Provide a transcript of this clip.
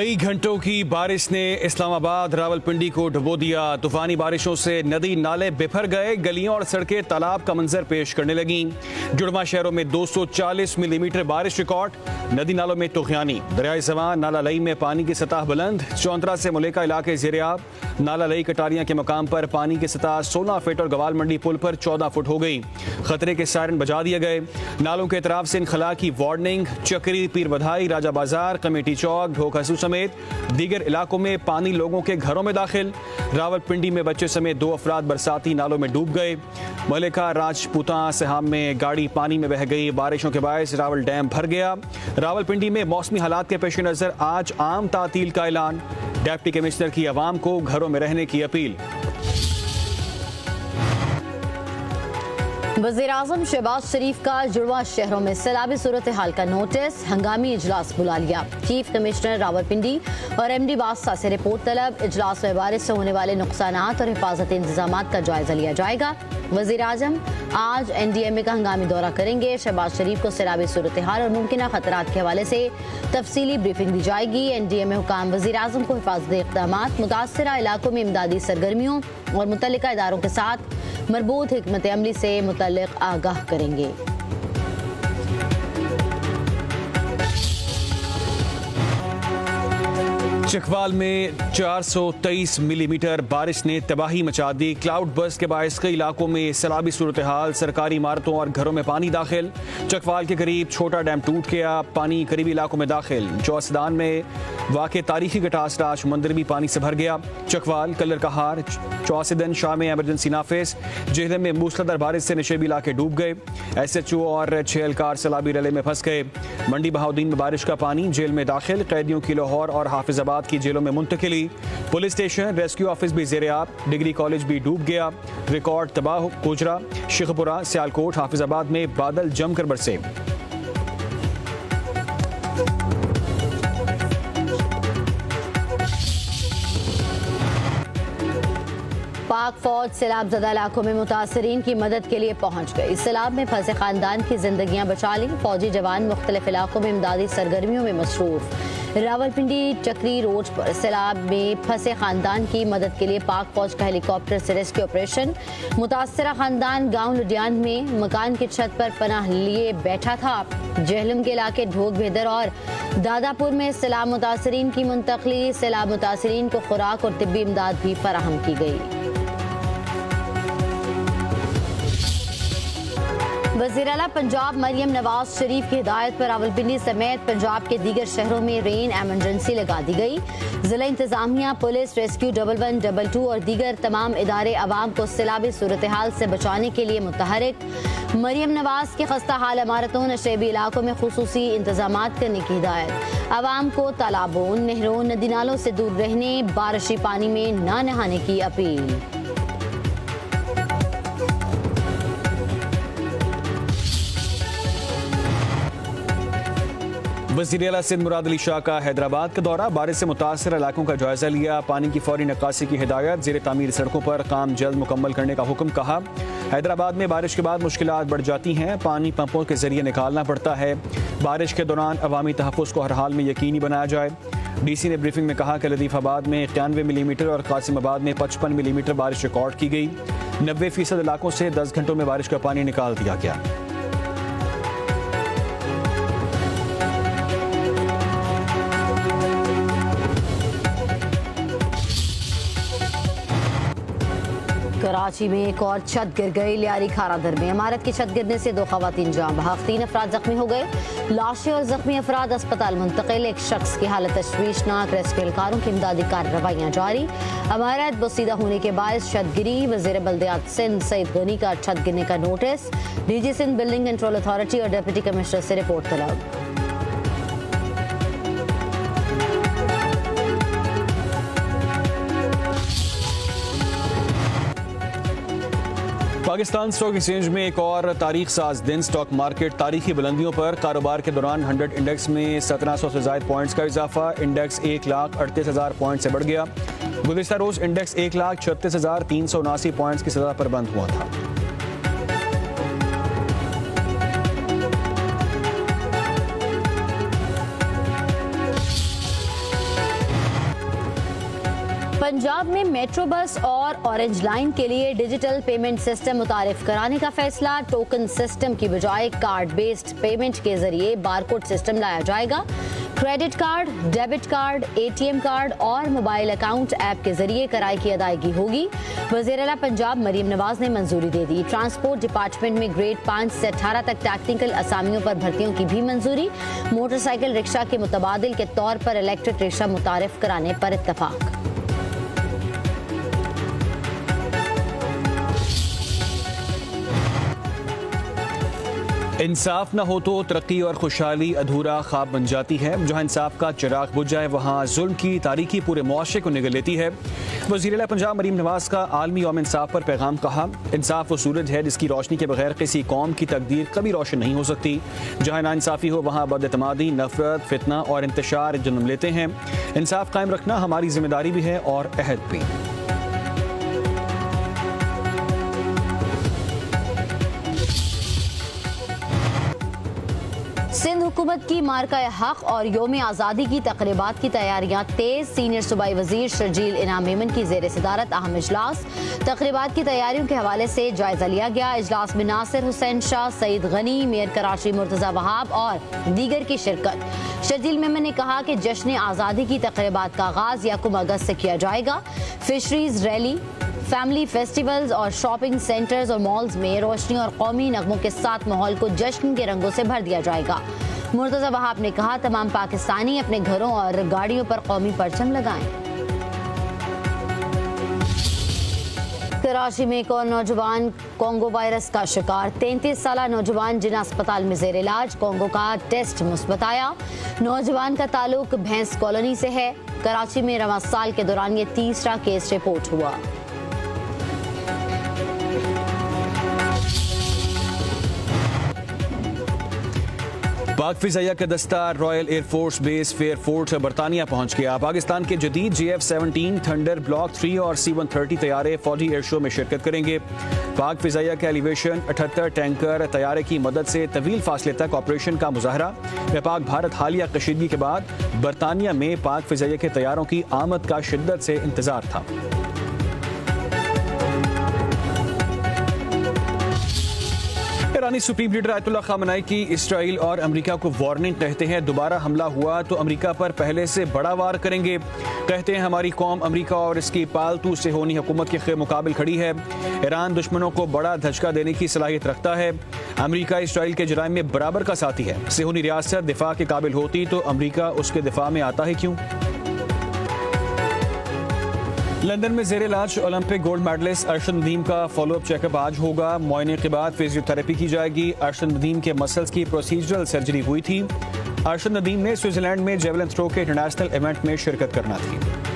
कई घंटों की बारिश ने इस्लामाबाद रावलपिंडी को डुबो दिया। तूफानी बारिशों से नदी नाले बिफर गए, गलियां और सड़कें तालाब का मंजर पेश करने लगीं। जुड़वा शहरों में 240 मिलीमीटर बारिश रिकॉर्ड। नदी नालों में तुगयानी। दरियाई जवान नाला लई में पानी की सतह बुलंद। चौंतरा से मुलेका इलाके ज़ेर-ए-आब। नाला लई कटारियां के मकाम पर पानी की सतह 16 फीट और गवाल मंडी पुल पर 14 फुट हो गई। खतरे के सायरन बजा दिए गए। नालों के तरफ से इनखला की वार्निंग। चक्री, पीर बधाई, राजा बाजार, कमेटी चौक, ढोकसू समेत दीगर इलाकों में पानी लोगों के घरों में दाखिल। रावलपिंडी में बच्चे समेत 2 अफराद बरसाती नालों में डूब गए। मलिका राजपूता सहाम में गाड़ी पानी में बह गई। बारिशों के बायस रावल डैम भर गया। रावलपिंडी में मौसमी हालात के पेश नजर आज आम तातील का ऐलान। डिप्टी कमिश्नर की आवाम को घरों में रहने की अपील। वज़ीर-ए-आज़म शहबाज शरीफ का जुड़वा शहरों में सैलाबी सूरत हाल का नोटिस। हंगामी इजलास बुला लिया। चीफ कमिश्नर रावलपिंडी और MD बादशाह से रिपोर्ट तलब। इजलास में बारिश से होने वाले नुकसानात और हिफाजती इंतजामात का जायजा लिया जाएगा। वज़ीर-ए-आज़म आज NDMA का हंगामी दौरा करेंगे। शहबाज शरीफ को सैलाबी सूरत हाल और मुमकिन खतरात के हवाले से तफसीली ब्रीफिंग दी जाएगी। NDMA हुकाम वज़ीर-ए-आज़म को हिफाजती इक़दामात, मुतासरा इलाकों में इमदादी सरगर्मियों और मुतल्लिका इदारों के साथ मरबूत हिकमत अमली से मुतल्लिक आगाह करेंगे। चकवाल में 423 मिलीमीटर बारिश ने तबाही मचा दी। क्लाउड बर्स्ट के बायस कई इलाकों में सैलाबी सूरत हाल। सरकारी इमारतों और घरों में पानी दाखिल। चकवाल के करीब छोटा डैम टूट गया। पानी करीबी इलाकों में दाखिल। चौसदान में वाक़ तारीखी गटासराज मंदिर भी पानी से भर गया। चकवाल, कल्लर कहार, चौसदन शाह में एमरजेंसी नाफिज। जेहलम में मूसलाधार बारिश से नशेबी इलाके डूब गए। SHO और 6 एहलकार सैलाबी रले में फंस गए। मंडी बहाउद्दीन में बारिश का पानी जेल में दाखिल। कैदियों की लाहौर और हाफिजाबाद की जेलों में मुंतकिली। पुलिस स्टेशन, रेस्क्यू ऑफिस भी ज़ेर-ए-आब। डिग्री कॉलेज भी डूब गया। रिकॉर्ड तबाह। गुजरा, शेखपुरा, सियालकोट, हाफिजाबाद में बादल जमकर बरसे। पाक फौज सैलाब ज़दा इलाकों में मुतासरीन की मदद के लिए पहुंच गई। सैलाब में फंसे खानदान की जिंदगियां बचा ली। फौजी जवान मुख्तलिफ इलाकों में इमदादी सरगर्मियों में मसरूफ। रावलपिंडी चक्री रोड पर सैलाब में फंसे खानदान की मदद के लिए पाक फौज का हेलीकॉप्टर से रेस्क्यू ऑपरेशन। मुतासरा खानदान गांव लुडियान में मकान की छत पर पनाह लिए बैठा था। जेहलम के इलाके ढोक बेदर और दादापुर में सैलाब मुतासरीन की मुंतकली। सैलाब मुतासरीन को खुराक और तिब्बी इमदाद भी फराहम की गई। वज़ीर आला पंजाब मरियम नवाज शरीफ की हिदायत पर रावलपिंडी समेत पंजाब के दीगर शहरों में रेन एमरजेंसी लगा दी गई। जिला इंतजामिया, पुलिस, रेस्क्यू 111-2 और दीगर तमाम इदारे अवाम को सैलाबी सूरत हाल से बचाने के लिए मुतहरिक। मरियम नवाज की खस्ता हाल इमारतों, नशेबी इलाकों में खुसूसी इंतजामात करने की हिदायत। अवाम को तालाबों, नहरों, नदी नालों से दूर रहने, बारिशी पानी में न नहाने की अपील। वज़ीर आला सिंध मुराद अली शाह का हैदराबाद का दौरा। बारिश से मुतासर इलाकों का जायजा लिया। पानी की फौरी निकासी की हिदायत। ज़ेर तामीर सड़कों पर काम जल्द मुकम्मल करने का हुक्म कहा। हैदराबाद में बारिश के बाद मुश्किलात बढ़ जाती हैं। पानी पंपों के जरिए निकालना पड़ता है। बारिश के दौरान अवामी तहफ़्फ़ुज़ को हर हाल में यकीनी बनाया जाए। DC ने ब्रीफिंग में कहा कि लतीफ़ाबाद में 91 मिलीमीटर और कासिमाबाद में 55 मिलीमीटर बारिश रिकॉर्ड की गई। 90% इलाकों से 10 घंटों में बारिश का पानी निकाल दिया गया। कराची में एक और छत गिर गई। लियारी खारादर में इमारत की छत गिरने से 2 खवातीन जान बहक, 3 अफराद जख्मी हो गए। लाशें और जख्मी अफराद अस्पताल मुंतकिल। एक शख्स की हालत तशवीशनाक। रेस्क्यू एहलकारों की इमदादी कार्रवाइयां जारी। इमारत बोसीदा होने के बायस छत गिरी। वज़ीर बल्दियात सिंध सईद गनी का छत गिरने का notice. DG Sindh building control authority और डिप्टी कमिश्नर से रिपोर्ट तलब। पाकिस्तान स्टॉक एक्सचेंज में एक और तारीख साज दिन। स्टॉक मार्केट तारीखी बुलंदियों पर। कारोबार के दौरान 100 इंडेक्स में 1700 से ज़ायद पॉइंट्स का इजाफा। इंडेक्स 1,38,000 पॉइंट से बढ़ गया। गुज़िश्ता रोज इंडेक्स 1,36,379 पॉइंट्स की सतह पर बंद हुआ था। पंजाब में मेट्रो बस और ऑरेंज लाइन के लिए डिजिटल पेमेंट सिस्टम मुतारिफ कराने का फैसला। टोकन सिस्टम की बजाय कार्ड बेस्ड पेमेंट के जरिए बारकोड सिस्टम लाया जाएगा। Credit card, debit card, ATM card और मोबाइल अकाउंट ऐप के जरिए किराए की अदायगी होगी। वज़ीर-ए-आला पंजाब मरीम नवाज ने मंजूरी दे दी। ट्रांसपोर्ट डिपार्टमेंट में ग्रेड 5 से 18 तक टेक्निकल असामियों पर भर्तियों की भी मंजूरी। मोटरसाइकिल रिक्शा के मुतबादिल के तौर पर इलेक्ट्रिक रिक्शा मुतारिफ कराने पर इत्तफाक। इंसाफ न हो तो तरक्की और खुशहाली अधूरा ख्वाब बन जाती है। जहां इंसाफ का चिराग बुझ जाए वहां जुल्म की तारीकी पूरे मुआशरे को निगल लेती है। वज़ीर-ए-आला पंजाब मरीम नवाज का आलमी यौम इंसाफ पर पैगाम कहा, इंसाफ वो सूरज है जिसकी रोशनी के बगैर किसी कौम की तकदीर कभी रोशन नहीं हो सकती। जहां नाइंसाफ़ी हो वहां बदएतमादी, नफरत, फितना और इंतशार जन्म लेते हैं। इंसाफ कायम रखना हमारी जिम्मेदारी भी है और अहद भी। सिंध हुकूमत की मार्का हक और योम आज़ादी की तकरीबात की तैयारियां तेज। सीनियर सूबाई वजीर शर्जील इनाम मेमन की जेर सदारत अहम इजलास। तकरीबात की तैयारियों के हवाले से जायजा लिया गया। इजलास में नासिर हुसैन शाह, सईद गनी, मेयर कराची मुर्तज़ा वहाब और दीगर की शिरकत। शर्जील मेमन ने कहा कि जश्न आज़ादी की तकरीबात का आगाज 1 अगस्त से किया जाएगा। फिशरीज रैली, फैमिली फेस्टिवल्स और शॉपिंग सेंटर्स और मॉल्स में रोशनी और कौमी नगमों के साथ माहौल को जश्न के रंगों से भर दिया जाएगा। मुर्तज़ा वहाब ने कहा, तमाम पाकिस्तानी अपने घरों और गाड़ियों पर कौमी परचम लगाएं। कराची में एक और नौजवान कोंगो वायरस का शिकार। 33 साला नौजवान जिना अस्पताल में जेर इलाज। कोंगो का टेस्ट मुस्बत आया। नौजवान का ताल्लुक भैंस कॉलोनी से है। कराची में रवां साल के दौरान ये तीसरा केस रिपोर्ट हुआ। पाक फिजाइया का दस्ता रॉयल एयरफोर्स बेस फेयरफोर्ट बरतानिया पहुंच गया। पाकिस्तान के जदीद JF-17 थंडर ब्लॉक 3 और C-130 तैयारे फौजी एयर शो में शिरकत करेंगे। पाक फिजाइया का एलिवेशन 78 टैंकर तैयारे की मदद से तवील फासले तक ऑपरेशन का मुजाहरा। पाक भारत हालिया कशीदगी के बाद बरतानिया में पाक फिजाइया के तैयारों की आमद का शिद्दत से इंतजार था। ईरानी सुप्रीम लीडर आयतुल्लाह खामनेई की इसराइल और अमेरिका को वार्निंग। कहते हैं दोबारा हमला हुआ तो अमेरिका पर पहले से बड़ा वार करेंगे। कहते हैं हमारी कौम अमेरिका और इसकी पालतू सेहोनी हुकूमत के खिलाफ मुकाबिल खड़ी है। ईरान दुश्मनों को बड़ा धचका देने की सलाहियत रखता है। अमेरिका इसराइल के जराइम में बराबर का साथी है। सेहोनी रियासत दिफा के काबिल होती तो अमेरिका उसके दिफा में आता है क्यों? लंदन में जेर इलाज Olympic gold medallist Arshad Nadeem का फॉलोअप चेकअप आज होगा। मुआयने के बाद फिजियोथेरेपी की जाएगी। अरशद नदीम के मसल्स की प्रोसीजरल सर्जरी हुई थी। अरशद नदीम ने स्विट्जरलैंड में जेवलिन थ्रो के इंटरनेशनल इवेंट में शिरकत करना थी।